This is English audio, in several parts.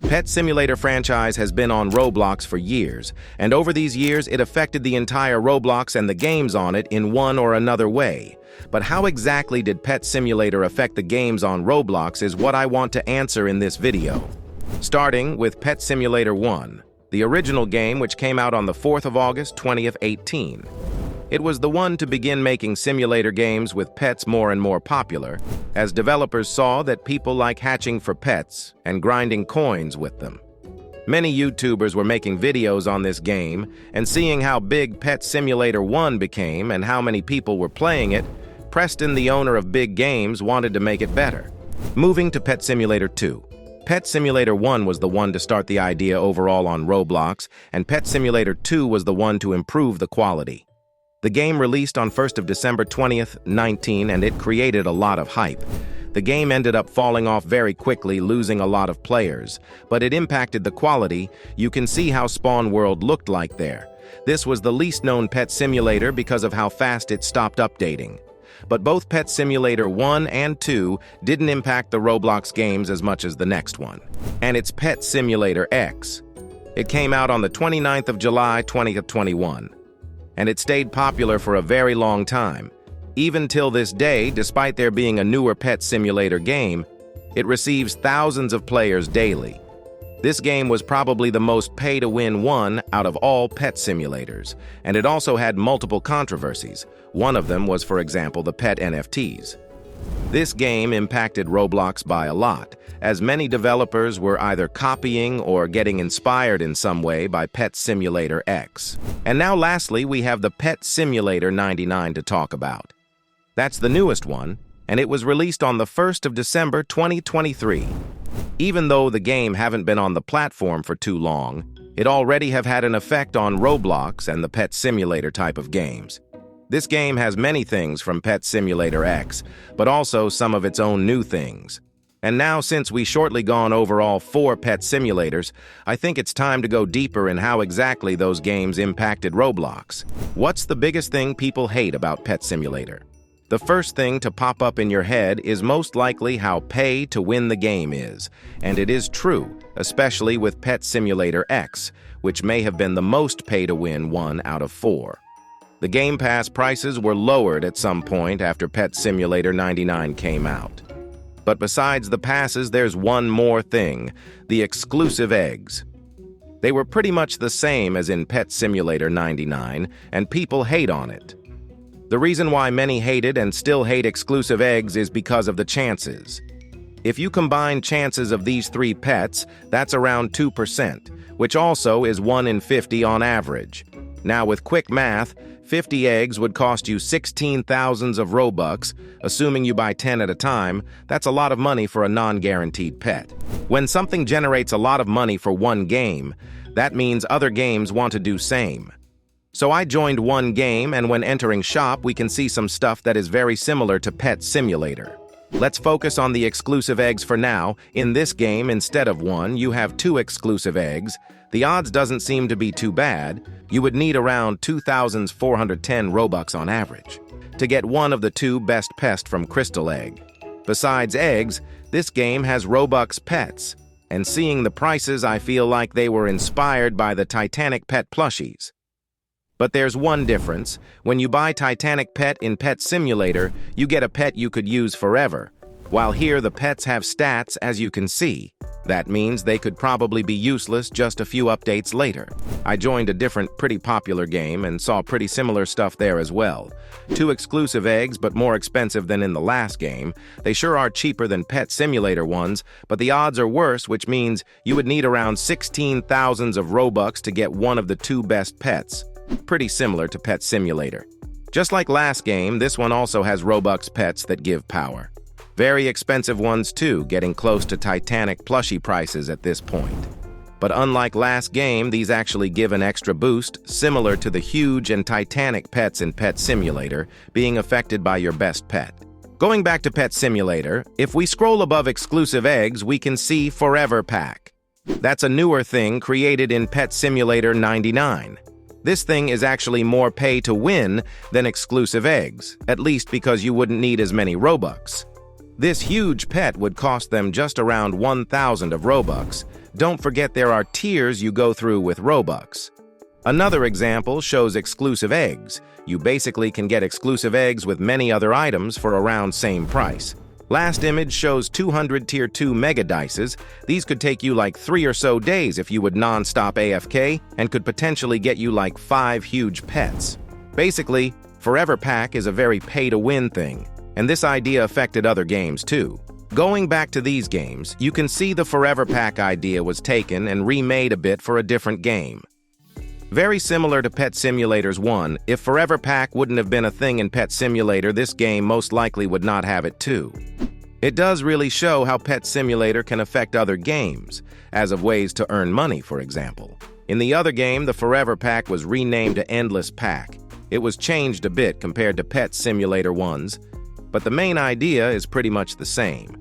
Pet Simulator franchise has been on Roblox for years, and over these years it affected the entire Roblox and the games on it in one or another way. But how exactly did Pet Simulator affect the games on Roblox is what I want to answer in this video. Starting with Pet Simulator 1, the original game which came out on the 4th of August 2018. It was the one to begin making simulator games with pets more and more popular, as developers saw that people like hatching for pets and grinding coins with them. Many YouTubers were making videos on this game, and seeing how big Pet Simulator 1 became and how many people were playing it, Preston, the owner of Big Games, wanted to make it better. Moving to Pet Simulator 2. Pet Simulator 1 was the one to start the idea overall on Roblox, and Pet Simulator 2 was the one to improve the quality. The game released on 1st of December 2019, and it created a lot of hype. The game ended up falling off very quickly, losing a lot of players, but it impacted the quality. You can see how Spawn World looked like there. This was the least known Pet Simulator because of how fast it stopped updating. But both Pet Simulator 1 and 2 didn't impact the Roblox games as much as the next one. And it's Pet Simulator X. It came out on the 29th of July 2021. And it stayed popular for a very long time. Even till this day, despite there being a newer Pet Simulator game, it receives thousands of players daily. This game was probably the most pay-to-win one out of all pet simulators, and it also had multiple controversies. One of them was, for example, the pet NFTs. This game impacted Roblox by a lot, as many developers were either copying or getting inspired in some way by Pet Simulator X. And now lastly, we have the Pet Simulator 99 to talk about. That's the newest one, and it was released on the 1st of December 2023. Even though the game haven't been on the platform for too long, it already have had an effect on Roblox and the Pet Simulator type of games. This game has many things from Pet Simulator X, but also some of its own new things. And now, since we shortly gone over all 4 pet simulators, I think it's time to go deeper in how exactly those games impacted Roblox. What's the biggest thing people hate about Pet Simulator? The first thing to pop up in your head is most likely how pay to win the game is. And it is true, especially with Pet Simulator X, which may have been the most pay-to-win one out of 4. The Game Pass prices were lowered at some point after Pet Simulator 99 came out. But besides the passes, there's one more thing: the exclusive eggs. They were pretty much the same as in Pet Simulator 99, and people hate on it. The reason why many hated and still hate exclusive eggs is because of the chances. If you combine chances of these 3 pets, that's around 2%, which also is 1 in 50 on average. Now with quick math, 50 eggs would cost you 16,000 of Robux. Assuming you buy 10 at a time, that's a lot of money for a non-guaranteed pet. When something generates a lot of money for one game, that means other games want to do same. So I joined one game, and when entering shop, we can see some stuff that is very similar to Pet Simulator. Let's focus on the exclusive eggs for now. In this game, instead of 1, you have 2 exclusive eggs. The odds doesn't seem to be too bad. You would need around 2,410 Robux on average to get one of the 2 best pets from Crystal Egg. Besides eggs, this game has Robux pets, and seeing the prices, I feel like they were inspired by the Titanic pet plushies. But there's one difference. When you buy Titanic Pet in Pet Simulator, you get a pet you could use forever, while here the pets have stats, as you can see. That means they could probably be useless just a few updates later. I joined a different pretty popular game and saw pretty similar stuff there as well. 2 exclusive eggs, but more expensive than in the last game. They sure are cheaper than Pet Simulator ones, but the odds are worse, which means you would need around 16,000 of Robux to get one of the 2 best pets. Pretty similar to Pet Simulator. Just like last game, this one also has Robux pets that give power. Very expensive ones too, getting close to Titanic plushie prices at this point. But unlike last game, these actually give an extra boost, similar to the huge and Titanic pets in Pet Simulator, being affected by your best pet. Going back to Pet Simulator, if we scroll above exclusive eggs, we can see Forever Pack. That's a newer thing created in Pet Simulator 99. This thing is actually more pay to win than exclusive eggs, at least because you wouldn't need as many Robux. This huge pet would cost them just around 1,000 of Robux, Don't forget there are tiers you go through with Robux. Another example shows exclusive eggs. You basically can get exclusive eggs with many other items for around same price. Last image shows 200 Tier 2 Mega Dices. These could take you like 3 or so days if you would non-stop AFK and could potentially get you like 5 huge pets. Basically, Forever Pack is a very pay-to-win thing, and this idea affected other games too. Going back to these games, you can see the Forever Pack idea was taken and remade a bit for a different game. Very similar to Pet Simulator's 1, if Forever Pack wouldn't have been a thing in Pet Simulator, this game most likely would not have it too. It does really show how Pet Simulator can affect other games, as of ways to earn money, for example. In the other game, the Forever Pack was renamed to Endless Pack. It was changed a bit compared to Pet Simulator 1's, but the main idea is pretty much the same.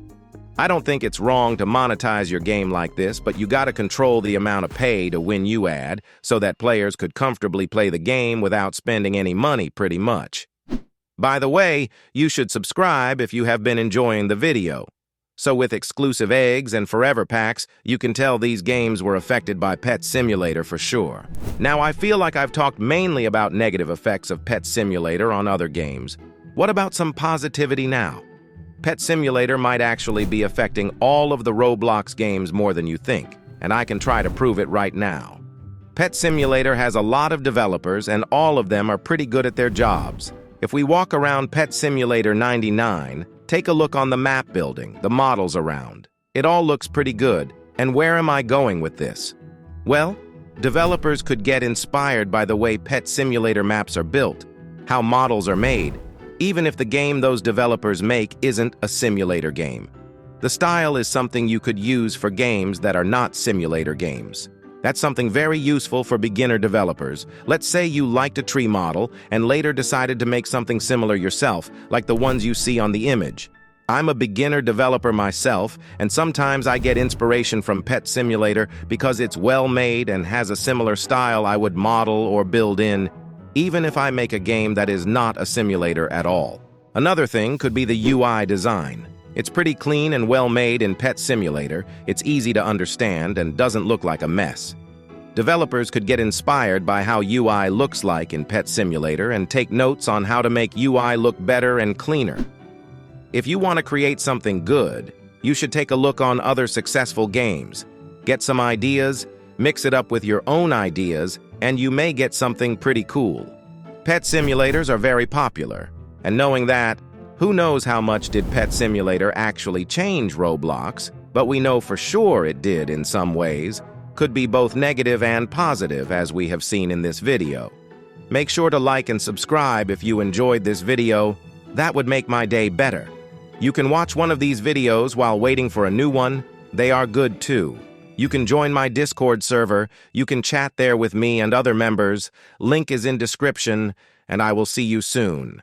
I don't think it's wrong to monetize your game like this, but you gotta control the amount of pay to win you add so that players could comfortably play the game without spending any money pretty much. By the way, you should subscribe if you have been enjoying the video. So with exclusive eggs and Forever Packs, you can tell these games were affected by Pet Simulator for sure. Now I feel like I've talked mainly about negative effects of Pet Simulator on other games. What about some positivity now? Pet Simulator might actually be affecting all of the Roblox games more than you think, and I can try to prove it right now. Pet Simulator has a lot of developers, and all of them are pretty good at their jobs. If we walk around Pet Simulator 99, take a look on the map building, the models around. It all looks pretty good, and where am I going with this? Well, developers could get inspired by the way Pet Simulator maps are built, how models are made, even if the game those developers make isn't a simulator game. The style is something you could use for games that are not simulator games. That's something very useful for beginner developers. Let's say you liked a tree model and later decided to make something similar yourself, like the ones you see on the image. I'm a beginner developer myself, and sometimes I get inspiration from Pet Simulator because it's well made and has a similar style I would model or build in, even if I make a game that is not a simulator at all. Another thing could be the UI design. It's pretty clean and well made in Pet Simulator, it's easy to understand and doesn't look like a mess. Developers could get inspired by how UI looks like in Pet Simulator and take notes on how to make UI look better and cleaner. If you want to create something good, you should take a look on other successful games. Get some ideas, mix it up with your own ideas, and you may get something pretty cool. Pet simulators are very popular, and knowing that, who knows how much did Pet Simulator actually change Roblox, but we know for sure it did in some ways, could be both negative and positive as we have seen in this video. Make sure to like and subscribe if you enjoyed this video. That would make my day better. You can watch one of these videos while waiting for a new one. They are good too. You can join my Discord server, you can chat there with me and other members, link is in description, and I will see you soon.